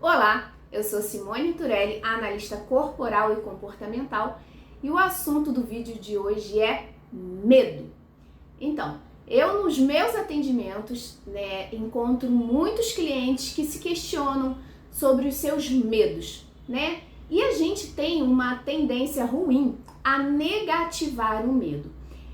Olá, eu sou Simone Turelli, analista corporal e comportamental, e o assunto do vídeo de hoje é medo. Então, eu nos meus atendimentos, encontro muitos clientes que se questionam sobre os seus medos, E a gente tem uma tendência ruim a negativar o medo.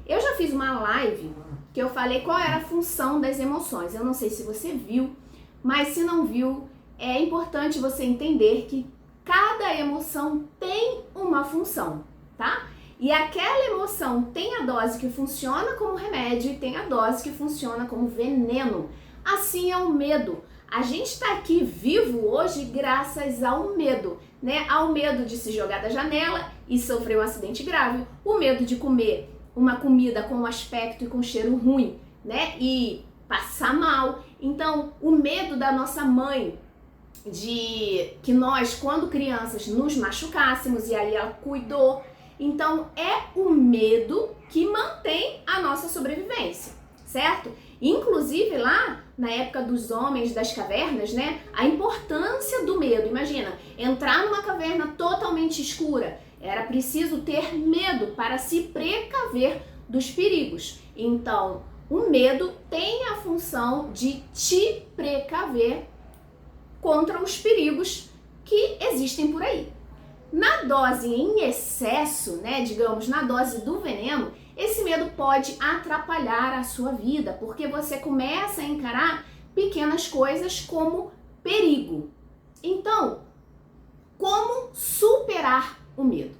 Eu já fiz uma live que eu falei qual era a função das emoções. Eu não sei se você viu, mas se não viu, é importante você entender que cada emoção tem uma função, tá? E aquela emoção tem a dose que funciona como remédio e tem a dose que funciona como veneno. Assim é o medo. A gente está aqui vivo hoje graças ao medo, Ao medo de se jogar da janela e sofrer um acidente grave, o medo de comer uma comida com um aspecto e com cheiro ruim, E passar mal. Então, o medo da nossa mãe de que nós, quando crianças, nos machucássemos e aí ela cuidou. Então, é o medo que mantém a nossa sobrevivência, certo? Inclusive lá na época dos homens das cavernas, A importância do medo. Imagina, entrar numa caverna totalmente escura. Era preciso ter medo para se precaver dos perigos. Então, o medo tem a função de te precaver contra os perigos que existem por aí. Na dose em excesso, digamos, na dose do veneno, esse medo pode atrapalhar a sua vida, porque você começa a encarar pequenas coisas como perigo. Então, como superar o medo?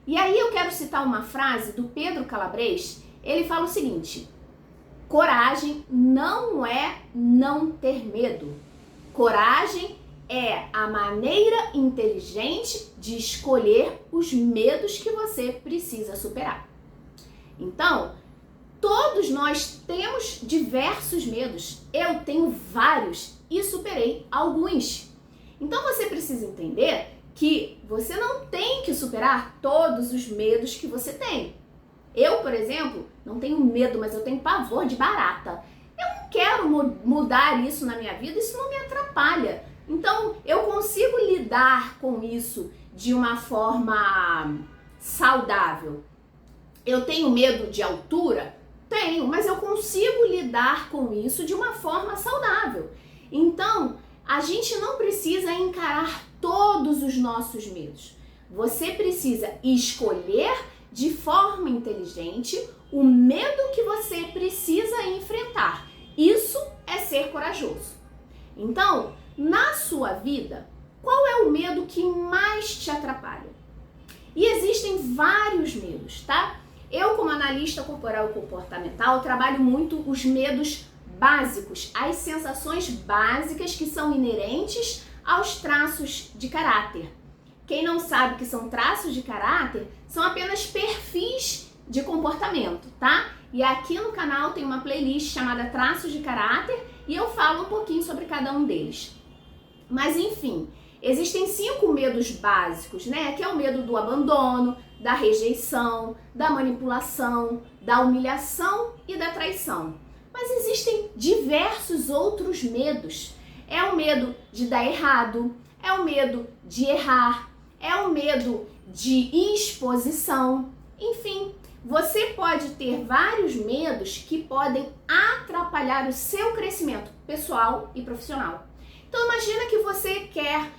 E aí eu quero citar uma frase do Pedro Calabres. Ele fala o seguinte: coragem não é não ter medo. Coragem é a maneira inteligente de escolher os medos que você precisa superar. Então, todos nós temos diversos medos. Eu tenho vários e superei alguns. Então, você precisa entender que você não tem que superar todos os medos que você tem. Eu, por exemplo, não tenho medo, mas eu tenho pavor de barata. Eu não quero mudar isso na minha vida, isso não me atrapalha. Então, eu consigo lidar com isso de uma forma saudável. Eu tenho medo de altura? Tenho, mas eu consigo lidar com isso de uma forma saudável. Então, a gente não precisa encarar todos os nossos medos. Você precisa escolher de forma inteligente o medo que você precisa enfrentar. Isso é ser corajoso. Então, na sua vida, qual é o medo que mais te atrapalha? E existem vários medos, tá? Eu, como analista corporal e comportamental, trabalho muito os medos básicos, as sensações básicas que são inerentes aos traços de caráter. Quem não sabe o que são traços de caráter, são apenas perfis de comportamento, tá? E aqui no canal tem uma playlist chamada Traços de Caráter e eu falo um pouquinho sobre cada um deles. Mas enfim, existem 5 medos básicos, Que é o medo do abandono, da rejeição, da manipulação, da humilhação e da traição. Mas existem diversos outros medos. É o medo de dar errado, é o medo de errar, é o medo de exposição, enfim. Você pode ter vários medos que podem atrapalhar o seu crescimento pessoal e profissional. Então imagina que você quer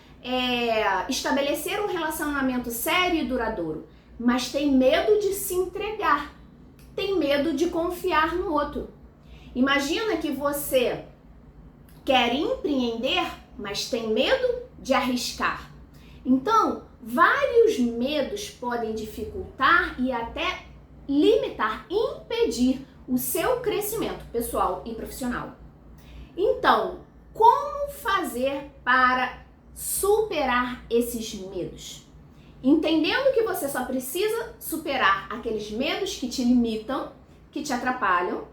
estabelecer um relacionamento sério e duradouro, mas tem medo de se entregar, tem medo de confiar no outro. Imagina que você quer empreender, mas tem medo de arriscar. Então, vários medos podem dificultar e até limitar, impedir o seu crescimento pessoal e profissional. Então, como fazer para superar esses medos? Entendendo que você só precisa superar aqueles medos que te limitam, que te atrapalham,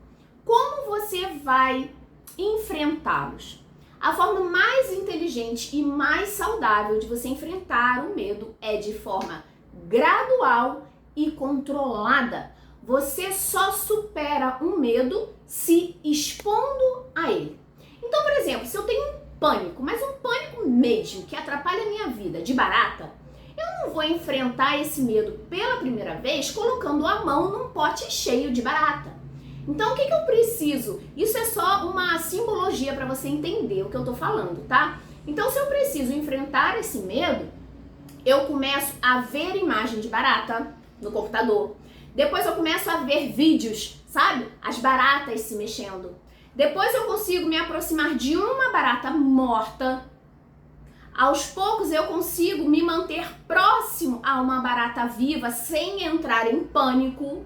como você vai enfrentá-los? A forma mais inteligente e mais saudável de você enfrentar o medo é de forma gradual e controlada. Você só supera um medo se expondo a ele. Então, por exemplo, se eu tenho um pânico, mas um pânico mesmo, que atrapalha a minha vida, de barata, eu não vou enfrentar esse medo pela primeira vez colocando a mão num pote cheio de barata. Então, o que eu preciso? Isso é só uma simbologia para você entender o que eu tô falando, tá? Então, se eu preciso enfrentar esse medo, eu começo a ver imagem de barata no computador. Depois eu começo a ver vídeos, sabe? As baratas se mexendo. Depois eu consigo me aproximar de uma barata morta. Aos poucos eu consigo me manter próximo a uma barata viva sem entrar em pânico.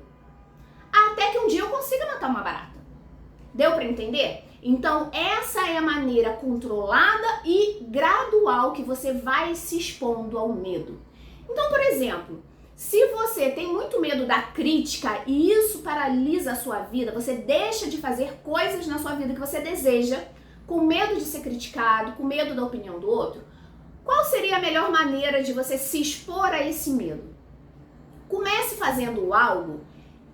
Até que um dia eu consiga matar uma barata. Deu para entender? Então essa é a maneira controlada e gradual que você vai se expondo ao medo. Então, por exemplo, se você tem muito medo da crítica e isso paralisa a sua vida, você deixa de fazer coisas na sua vida que você deseja, com medo de ser criticado, com medo da opinião do outro, qual seria a melhor maneira de você se expor a esse medo? Comece fazendo algo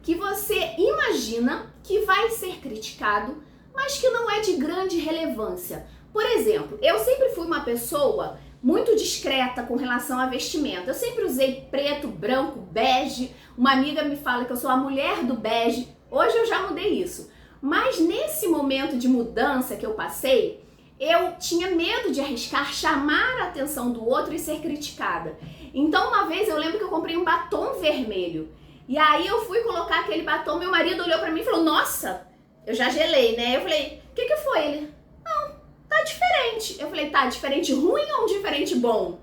que você imagina que vai ser criticado, mas que não é de grande relevância. Por exemplo, eu sempre fui uma pessoa muito discreta com relação a vestimenta. Eu sempre usei preto, branco, bege. Uma amiga me fala que eu sou a mulher do bege. Hoje eu já mudei isso. Mas nesse momento de mudança que eu passei, eu tinha medo de arriscar, chamar a atenção do outro e ser criticada. Então uma vez eu lembro que eu comprei um batom vermelho. E aí eu fui colocar aquele batom, meu marido olhou pra mim e falou, nossa, eu já gelei, né? Eu falei, o que foi? Ele, não, tá diferente. Eu falei, tá diferente ruim ou um diferente bom?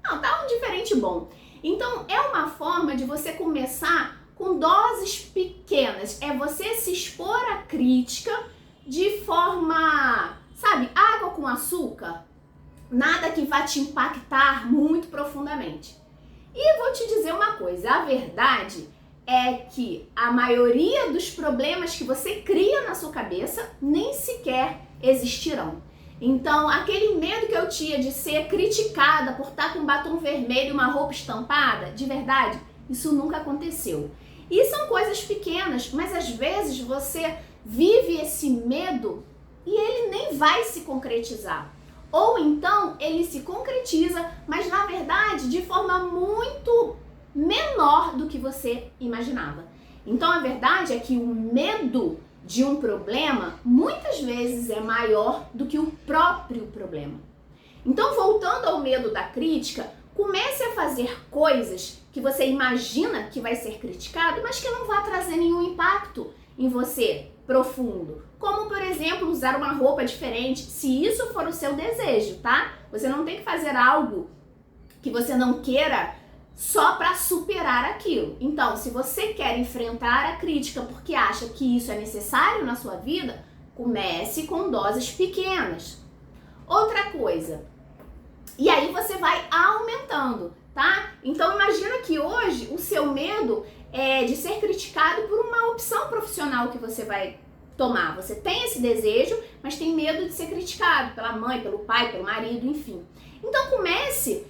Não, tá um diferente bom. Então é uma forma de você começar com doses pequenas. É você se expor à crítica de forma, sabe, água com açúcar. Nada que vá te impactar muito profundamente. E vou te dizer uma coisa, a verdade é que a maioria dos problemas que você cria na sua cabeça nem sequer existirão. Então, aquele medo que eu tinha de ser criticada por estar com batom vermelho e uma roupa estampada, de verdade, isso nunca aconteceu. E são coisas pequenas, mas às vezes você vive esse medo e ele nem vai se concretizar. Ou então ele se concretiza, mas na verdade de forma muito menor do que você imaginava. Então a verdade é que o medo de um problema muitas vezes é maior do que o próprio problema. Então, voltando ao medo da crítica, comece a fazer coisas que você imagina que vai ser criticado, mas que não vai trazer nenhum impacto em você profundo. Como, por exemplo, usar uma roupa diferente, se isso for o seu desejo, tá? Você não tem que fazer algo que você não queira só para superar aquilo. Então, se você quer enfrentar a crítica porque acha que isso é necessário na sua vida, comece com doses pequenas. Outra coisa, e aí você vai aumentando, tá? Então, imagina que hoje o seu medo é de ser criticado por uma opção profissional que você vai tomar. Você tem esse desejo, mas tem medo de ser criticado pela mãe, pelo pai, pelo marido, enfim. Então, comece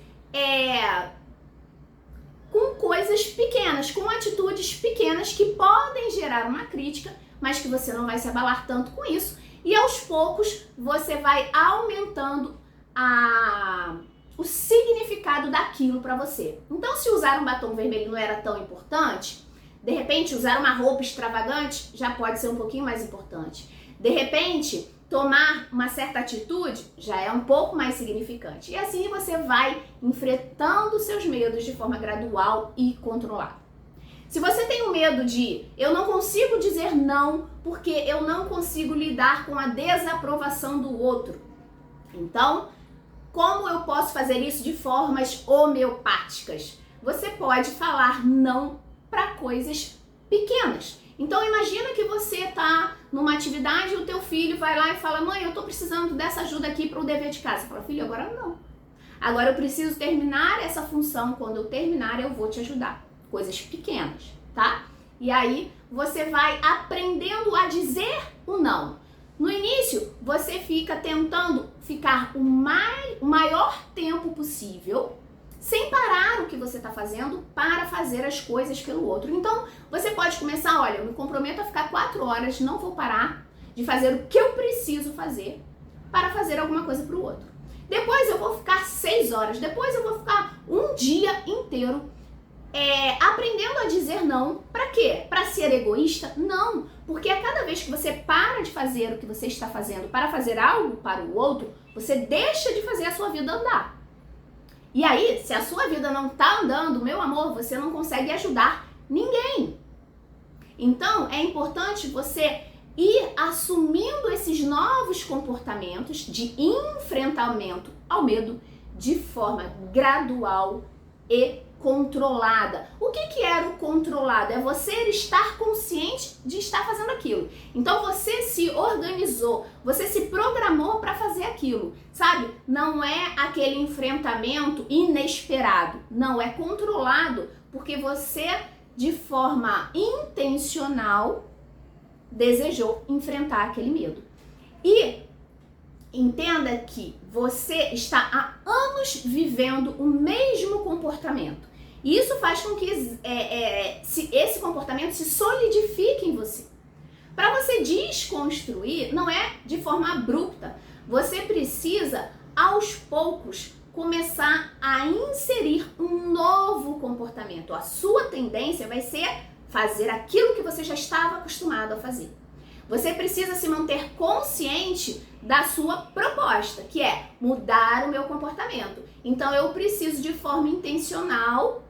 com coisas pequenas, com atitudes pequenas que podem gerar uma crítica, mas que você não vai se abalar tanto com isso. E aos poucos você vai aumentando o significado daquilo para você. Então, se usar um batom vermelho não era tão importante, de repente usar uma roupa extravagante já pode ser um pouquinho mais importante. De repente, tomar uma certa atitude já é um pouco mais significante. E assim você vai enfrentando seus medos de forma gradual e controlada. Se você tem o medo de eu não consigo dizer não porque eu não consigo lidar com a desaprovação do outro, então, como eu posso fazer isso de formas homeopáticas? Você pode falar não para coisas pequenas. Então imagina que você tá numa atividade e o teu filho vai lá e fala, mãe, eu tô precisando dessa ajuda aqui para o dever de casa. Você fala, filho, agora não. Agora eu preciso terminar essa função, quando eu terminar eu vou te ajudar. Coisas pequenas, tá? E aí você vai aprendendo a dizer o não. No início, você fica tentando ficar o maior tempo possível sem parar o que você está fazendo para fazer as coisas pelo outro. Então, você pode começar, olha, eu me comprometo a ficar 4 horas, não vou parar de fazer o que eu preciso fazer para fazer alguma coisa para o outro. depois eu vou ficar 6 horas, depois eu vou ficar um dia inteiro aprendendo a dizer não. Pra quê? Pra ser egoísta? Não, porque a cada vez que você para de fazer o que você está fazendo para fazer algo para o outro, você deixa de fazer a sua vida andar. E aí, se a sua vida não tá andando, meu amor, você não consegue ajudar ninguém. Então, é importante você ir assumindo esses novos comportamentos de enfrentamento ao medo de forma gradual e controlada. O que era o controlado? É você estar consciente de estar fazendo aquilo. Então você se organizou, você se programou para fazer aquilo, sabe? Não é aquele enfrentamento inesperado, não, é controlado porque você, de forma intencional, desejou enfrentar aquele medo. E entenda que você está há anos vivendo o mesmo comportamento. E isso faz com que esse comportamento se solidifique em você. Para você desconstruir, não é de forma abrupta. Você precisa, aos poucos, começar a inserir um novo comportamento. A sua tendência vai ser fazer aquilo que você já estava acostumado a fazer. Você precisa se manter consciente da sua proposta, que é mudar o meu comportamento. Então eu preciso de forma intencional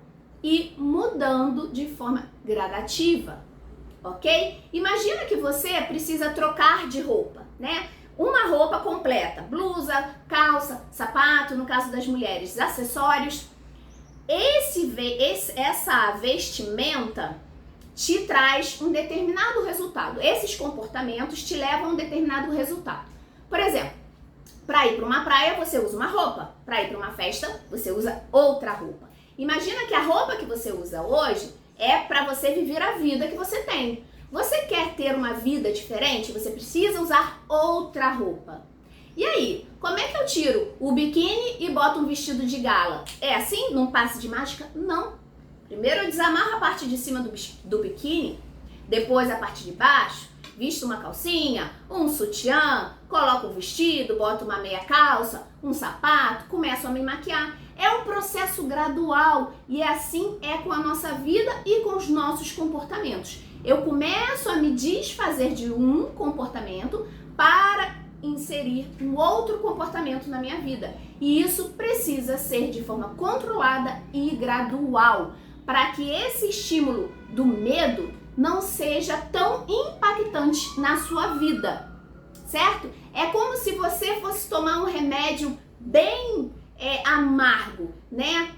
e mudando de forma gradativa, ok? Imagina que você precisa trocar de roupa, né? Uma roupa completa, blusa, calça, sapato, no caso das mulheres, acessórios. Essa vestimenta te traz um determinado resultado. Esses comportamentos te levam a um determinado resultado. Por exemplo, para ir para uma praia você usa uma roupa, para ir para uma festa você usa outra roupa. Imagina que a roupa que você usa hoje é para você viver a vida que você tem. Você quer ter uma vida diferente? Você precisa usar outra roupa. E aí, como é que eu tiro o biquíni e boto um vestido de gala? É assim, num passe de mágica? Não. Primeiro eu desamarro a parte de cima do biquíni, depois a parte de baixo, visto uma calcinha, um sutiã, coloco um vestido, boto uma meia calça, um sapato, começo a me maquiar. É um processo gradual e assim é com a nossa vida e com os nossos comportamentos. Eu começo a me desfazer de um comportamento para inserir um outro comportamento na minha vida. E isso precisa ser de forma controlada e gradual, para que esse estímulo do medo não seja tão impactante na sua vida, certo? É como se você fosse tomar um remédio bem amargo, né?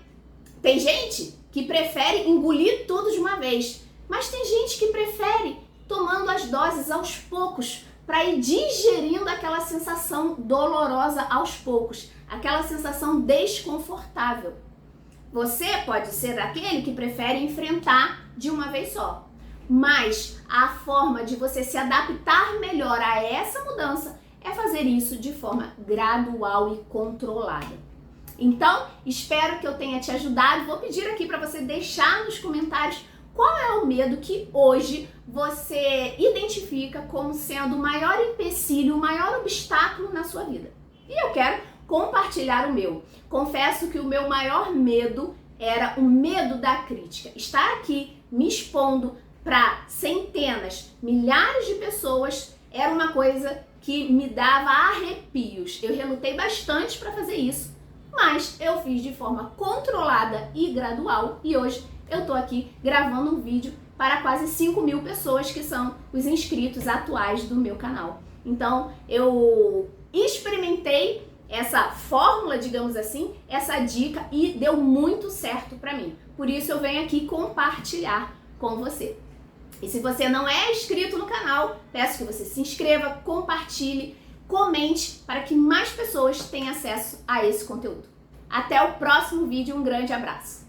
Tem gente que prefere engolir tudo de uma vez, mas tem gente que prefere tomando as doses aos poucos, para ir digerindo aquela sensação dolorosa aos poucos, aquela sensação desconfortável. Você pode ser aquele que prefere enfrentar de uma vez só, mas a forma de você se adaptar melhor a essa mudança é fazer isso de forma gradual e controlada. Então, espero que eu tenha te ajudado. Vou pedir aqui para você deixar nos comentários qual é o medo que hoje você identifica como sendo o maior empecilho, o maior obstáculo na sua vida. E eu quero compartilhar o meu. Confesso que o meu maior medo era o medo da crítica. Estar aqui me expondo para centenas, milhares de pessoas era uma coisa que me dava arrepios. Eu relutei bastante para fazer isso, mas eu fiz de forma controlada e gradual e hoje eu tô aqui gravando um vídeo para quase 5.000 pessoas que são os inscritos atuais do meu canal. Então eu experimentei essa fórmula, digamos assim, essa dica e deu muito certo para mim. Por isso eu venho aqui compartilhar com você. E se você não é inscrito no canal, peço que você se inscreva, compartilhe, comente para que mais pessoas tenham acesso a esse conteúdo. Até o próximo vídeo, um grande abraço!